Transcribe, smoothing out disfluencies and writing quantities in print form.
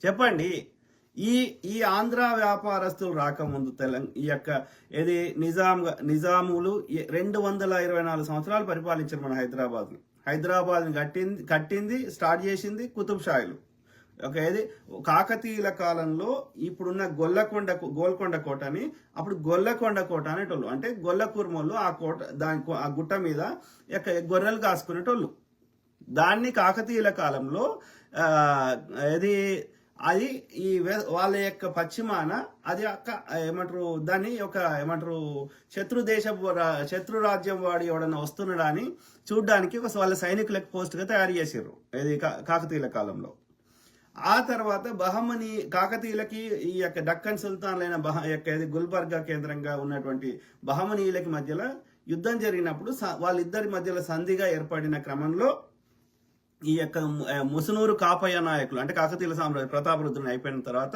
చెప్పండి. ఈ ఈ ఆంధ్ర వ్యాపారస్తులు రాకముందు ఈ యొక్క ఏది నిజాములు 224 సంవత్సరాలు పరిపాలించారు మన హైదరాబాద్ని కట్టింది స్టార్ట్ చేసింది కుతుబ్ షాయిలు. ఏది కాకతీయుల కాలంలో ఇప్పుడున్న గోల్కొండ కోటని అప్పుడు గొల్లకొండ కోట అనేటోళ్ళు. అంటే గొల్ల కుర్మోళ్ళు ఆ కోట ఆ గుట్ట మీద గొర్రెలు కాసుకునేటోళ్ళు. దాన్ని కాకతీయుల కాలంలో అది ఈ వాళ్ళ యొక్క పశ్చిమాన అది ఏమంటారు దాన్ని శత్రు రాజ్యం వాడి ఎవడన్నా వస్తున్నాడా అని చూడ్డానికి వాళ్ళ సైనికులకు పోస్ట్ గా తయారు చేసారు ఇది కాకతీయుల కాలంలో. ఆ తర్వాత కాకతీయులకి ఈ యొక్క డక్కన్ సుల్తాన్లైన గుల్బర్గా కేంద్రంగా ఉన్నటువంటి బహమనీయులకి మధ్యలో యుద్ధం జరిగినప్పుడు వాళ్ళిద్దరి మధ్యలో సంధిగా ఏర్పడిన క్రమంలో ఈ యొక్క ముసునూరు కాపయ్య నాయకులు అంటే కాకతీయుల సామ్రాజ్య ప్రతాపరుద్రుని అయిపోయిన తర్వాత